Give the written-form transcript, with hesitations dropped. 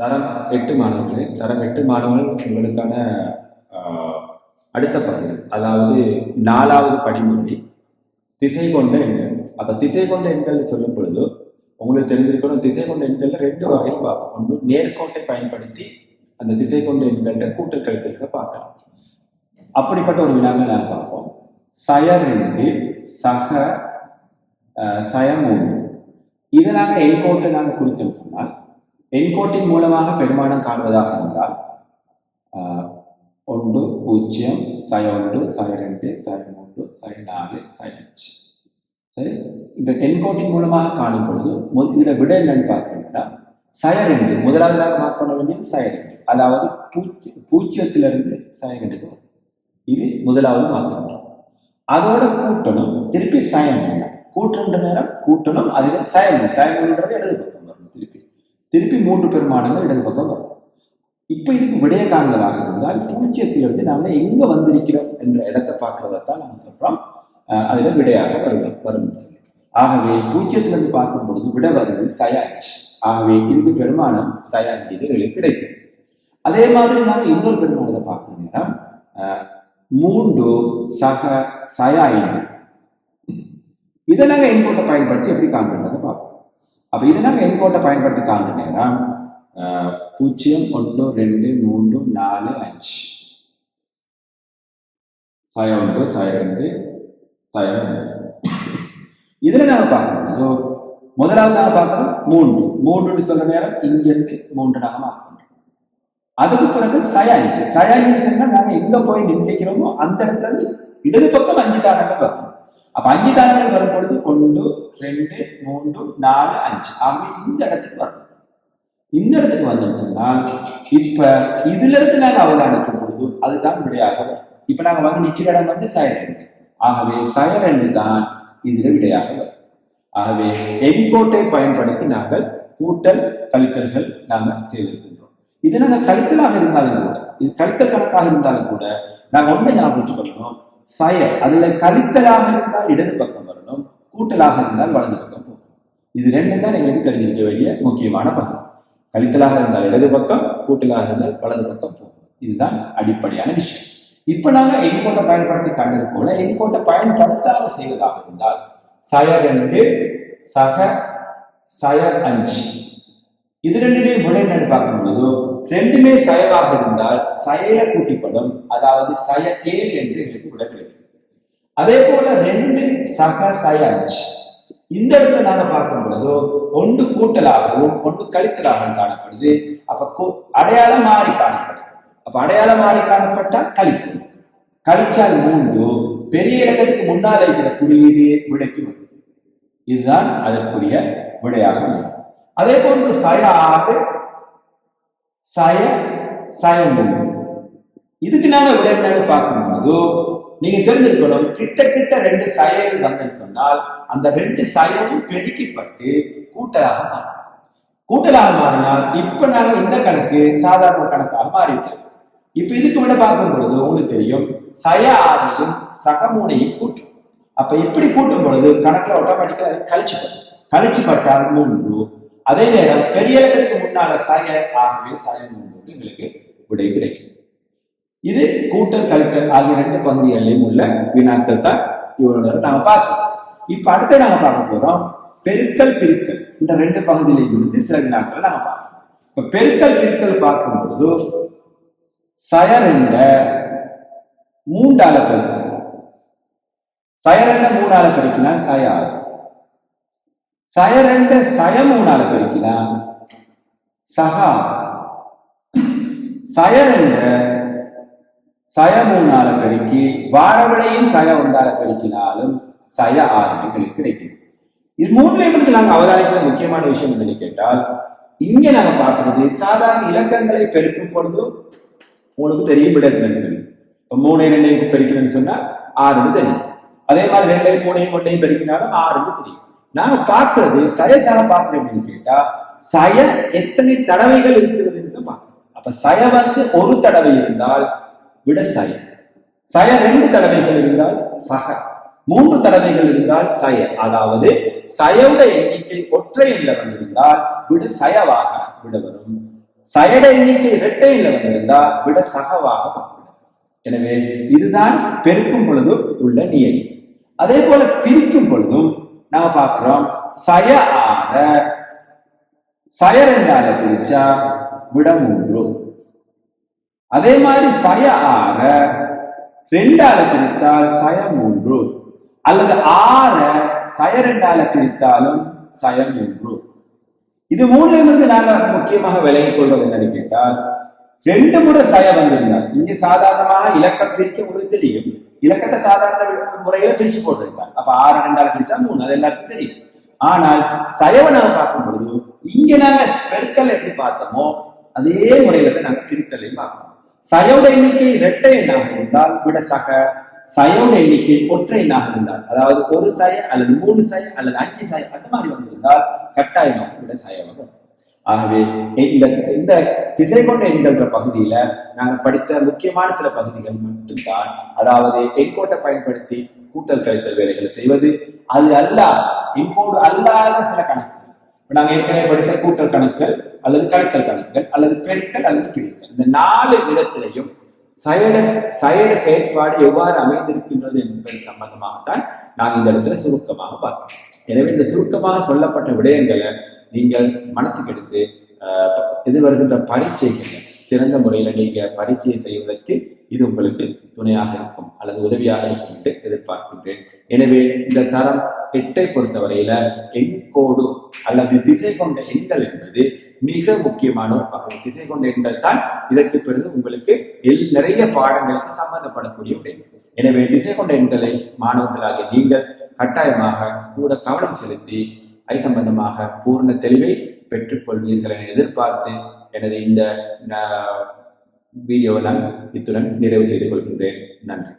தரம் 8 மாணவர்களே, தரம் 8 மாணவர்கள் உங்களுக்கான அடுத்த பகுதி, அதாவது 4வது படிமுறை திசை கொண்ட எண்கள். அப்ப திசை கொண்ட எண்கள் சொல்லும் பொழுது உங்களுக்கு தெரிஞ்சிருக்கணும், திசை கொண்ட எண்கள்ல 2 வகை பார்ப்போம். ஒன்று நேர்கோட்டை பயன்படுத்தி அந்த திசை கொண்ட எண்கள்ல கூட்டல் கழித்தல்களை பார்க்கலாம். அப்படிப்பட்ட ஒரு வினாவை நான் பார்ப்போம். சய 2 சக சய 3 இதை நாங்கள் எண்கோட்டை நாங்கள் குறித்தோம் சொன்னால், எண்கோட்டின் மூலமாக பெருமானம் காண்பதாக இருந்தால் 1 0 சய 1 சய 2 சய 3 சய 4 சய 5. சரி, இந்த எண்கோட்டின் மூலமாக காணும் பொழுது இதுல விட என்னன்னு பார்க்கணும்னா சய 2 முதலாவதாக மார்க் பண்ண வேண்டியது சய 2, அதாவது பூஜ்ஜியத்திலிருந்து சய 2 இது முதலாவது மார்க் பண்றோம். அதோட கூட்டணும், திருப்பி சயம் கூட்டுற நேரம் கூட்டணும், அதில் சயம் சயம்ன்றது இடது பக்கம் வரும், திருப்பி 3 பெருமானங்கள் இடது பக்கம் வரும். இப்ப இதுக்கு விடைய காண்பதாக இருந்தால் பூஜ்ஜியத்திலிருந்து நாம எங்க வந்திருக்கிறோம் என்ற இடத்தை பார்க்கறதான் நாங்க சொல்றோம், அதுல விடையாக வரும். ஆகவே பூஜ்ஜியத்திலிருந்து பார்க்கும் பொழுது விட வருது சயாஞ்ச். ஆகவே இதுக்கு பெருமானம் சயாஞ்ச் இது கிடைக்கும். அதே மாதிரி நாங்க இன்னொரு பெருமானத்தை பார்க்கிற நேரம் 3 சக சய 5. இதை நாங்க எண்கோட்டை பயன்படுத்தி எப்படி காண்பதை பார்ப்போம். அப்ப இதை நாங்க எண்கோட்டை பயன்படுத்தி காண்ற நேரம் 0 1 2 3 4 5 சய 1 சய 2 சய 3. இதுல நாங்க பார்க்கணும், முதலாவது நாங்க பார்க்கணும் 3 சொல்ற நேரம் இங்க இருந்து 3 நாங்க மார்க் பண்றோம். அதுக்கு பிறகு சய 5 சய 5 சொன்னா நாங்க எங்க போய் நினைக்கிறோமோ அந்த இடத்துல இருந்து இடது பக்கம் 5 தானங்கள் வரும். அப்ப 5 தானங்கள் வரும் பொழுது 1 2 3 4 5 ஆகவே இந்த இடத்துக்கு வரும். இந்த இடத்துக்கு வந்தோம்னு சொன்னால் இப்ப இதுல இருந்து நாங்க அவதானிக்கும் பொழுது அதுதான் விடையாக வரும். இப்ப நாங்க வந்து நிக்கிற இடம் வந்து சய 2, ஆகவே சய 2 தான் இதுல விடையாக வரும். ஆகவே எண்கோட்டை பயன்படுத்தி நாங்கள் கூட்டல் கழித்தல்கள் நாங்க செய்திருக்கின்றோம். இது நாங்க கழித்தலாக இருந்தாலும் கூட, இது கழித்தல் கணக்காக இருந்தாலும் கூட நாங்க ஒன்றை ஞாபகம் கொள்ளணும், சய அதுல கழித்தலாக இருந்தால் இடது பக்கம் வரணும், கூட்டலாக இருந்தால் வலது பக்கம் போகணும். இது 2 தான் எங்களுக்கு தெரிஞ்சிருக்க வேண்டிய முக்கியமான பகுதி. கழித்தலாக இருந்தால் இடது பக்கம், கூட்டலாக இருந்தால் வலது பக்கம் போகும். இதுதான் அடிப்படையான விஷயம். இப்ப நாங்க எண்கோட்டை பயன்படுத்தி கண்டது போல எண்கோட்டை பயன்படுத்தாத செய்வதாக இருந்தால் சய 2 சக சய 5 இது 2டையும் விட என்னன்னு பார்க்கும்போது ரெண்டுமே சயவாக இருந்தால் சயல கூட்டிப்படும், அதாவது சய 7 என்று எங்களுக்கு விட கிடைக்கும். அதே போல 2 சக சய 5 இந்த இடத்துல நாங்க பார்க்கும் பொழுதோ 1 கூட்டலாகவும் 1 கழித்தலாகவும் காணப்படுது. அப்ப அடையாளம் மாறி காணப்படுது. அப்ப அடையாளம் மாறி காணப்பட்டால் கழிக்கும், கழிச்சால் 3 பெரிய இலக்கத்துக்கு முன்னால் இருக்கிற குறியீடு விடைக்கு வரும். இதுதான் அதற்குரிய விடையாக வரும். அதே போன்று சய 6 சய சய 3 இதுக்கு நாங்க விட என்னன்னு பார்க்கும்போது நீங்க தெரிஞ்சிருக்கணும், கிட்ட 2 சயங்கள் வந்தன்னு சொன்னால் அந்த 2 சயமும் பெருக்கப்பட்டு கூட்டலாக மாறும். கூட்டலாக மாறினால் இப்ப நாங்க இந்த கணக்கு சாதாரண கணக்காக மாறிவிட்டோம். இப்ப இதுக்கு விட பார்க்கும் பொழுது உங்களுக்கு தெரியும், சய 6ஐயும் சக 3ஐயும் கூட்டும். அப்ப இப்படி கூட்டும் பொழுது கணக்குல ஆட்டோமேட்டிக்கா கழிச்சுப்பட்டால் 3. அதே நேரம் பெரிய இடத்துக்கு முன்னால சய, ஆகவே சய 3 எங்களுக்கு விடை கிடைக்கும். இது கூட்டல் கழித்தல் ஆகிய 2 பகுதிகளிலும் உள்ள வினாக்கள் தான் இவரோட நாம பார்க்கிறோம். இப்ப அடுத்து நாங்க பார்க்க போறோம் பெருக்கல் பிரித்தல். இந்த 2 பகுதியிலையும் இருந்து சில வினாக்கள் நாம பார்க்கிறோம். இப்ப பெருக்கல் பிரித்தல் பார்க்கும் பொழுது சய 2 3ஆல பெருக்கணும், சய 2 3ஆல பெருக்கினா சய 6, சய 2 சய 3ஆல பெருக்கினா சக 6, சய 2 சய 3ஆல பெருக்கி வாரவிடையும் சய 1ஆல பெருக்கினாலும் சய 6 கிடைக்கும். இது 3லையும் நாங்க அவதானிக்கிற முக்கியமான விஷயம் என்று கேட்டால், இங்க நாங்க பார்க்கிறது சாதாரண இலக்கங்களை பெருக்கும் பொழுது உங்களுக்கு தெரியும் விடத்துன்னு சொல்லி. 3 2 பெருக்கிறேன்னு சொன்னா 6 தெரியும். அதே மாதிரி 2 3 1 பெருக்கினாலும் 6 தெரியும். நாங்க பார்க்கிறது சய சக பார்க்கிறோம் கேட்டா சய எத்தனை தடவைகள் இருக்கிறதுன்னு பார்க்கணும். அப்ப சய வந்து 1 தடவை இருந்தால் விட சய, சய 2 தடவைகள் இருந்தால் சக, 3 தடவைகள் இருந்தால் சய, அதாவது சயோட எண்ணிக்கை ஒற்றை எண்ணில் வந்திருந்தால் விட சயவாக விட வரும். சயட எண்ணிக்கை இரட்டையில வந்திருந்தா விட சகவாக மாறிவிடும். எனவே இதுதான் பெருக்கும் பொழுது உள்ள நியதி. அதே போல பிரிக்கும் பொழுதும் நாம பார்க்கிறோம், சய ஆற சய ரெண்டால பிரிச்சா விட 3. அதே மாதிரி சய ஆற ரெண்டால பிரித்தால் சய 3, அல்லது ஆற சய ரெண்டால பிரித்தாலும் சய 3. இது மூணுலிருந்து நாங்க முக்கியமாக விலகிக் கொள்வது என்னன்னு கேட்டால், 2 முறை சய வந்திருந்தால், இங்க சாதாரணமாக இலக்கம் பிரிக்க உங்களுக்கு தெரியும், இலக்கத்தை சாதாரண முறையில பிரிச்சு போட்டிருக்காங்க. அப்ப 6 ரெண்டால பிரிச்சா 3, அது எல்லாருக்கும் தெரியும். ஆனால் சயவை நாங்க பார்க்கும் பொழுது இங்க நாங்க பெருக்கல் எப்படி பார்த்தோமோ அதே முறையில நாங்க பிரித்தலையும் பார்க்கணும். சயோட எண்ணிக்கை இரட்டை எண்ணாக இருந்தால் விட சக, சயோட எண்ணிக்கை ஒற்றை எண்ணாக இருந்தால், அதாவது ஒரு சய அல்லது 3 சய அல்லது 5 சய அந்த மாதிரி வந்திருந்தால் கட்டாயமாக விட சயம் வரும். ஆகவே இந்த திசை கொண்ட எண்கிற பகுதியில நாங்க படித்த முக்கியமான சில பகுதிகள் மட்டும்தான், அதாவது எண்கோட்டை பயன்படுத்தி கூட்டல் கழித்தல் வேலைகளை செய்வது, அது அல்ல எண்கோடு அல்லாத சில கணக்குகள். நாங்க ஏற்கனவே படித்த கூட்டல் கணக்குகள் அல்லது கழித்தல் கணக்குகள் அல்லது பெருக்கல் அல்லது கிழித்தல், இந்த 4 விதத்திலையும் சயட செயற்பாடு எவ்வாறு அமைந்திருக்கின்றது என்பது சம்பந்தமாகத்தான் நாங்கள் இந்த இடத்துல சுருக்கமாக பார்க்கிறோம். எனவே இந்த சுருக்கமாக சொல்லப்பட்ட விடயங்களை நீங்கள் மனசுக்கு எடுத்து எதிர்வருகின்ற பரீட்சைகளை சிறந்த முறையில நீங்க பரீட்சையை செய்வதற்கு இது உங்களுக்கு துணையாக இருக்கும் அல்லது உதவியாக இருக்கும் என்று எதிர்பார்க்கின்றேன். எனவே இந்த தரம் 8ஐ பொறுத்தவரையில எண்கோடு அல்லது திசை கொண்ட எண்கள் என்பது மிக முக்கியமான ஒரு பகுதி. திசை கொண்ட எண்கள் தான் இதற்கு பிறகு உங்களுக்கு நிறைய பாடங்களுக்கு சம்பந்தப்படக்கூடிய உடைய. எனவே திசை கொண்ட எண்களை மாணவர்களாக நீங்கள் கட்டாயமாக கூட கவனம் செலுத்தி ஐ சம்பந்தமாக பூர்ண தெளிவை பெற்றுக்கொள்வீர்கள் என எதிர்பார்த்து எனது இந்த வீடியோவை நான் இத்துடன் நிறைவு செய்து கொள்கின்றேன். நன்றி.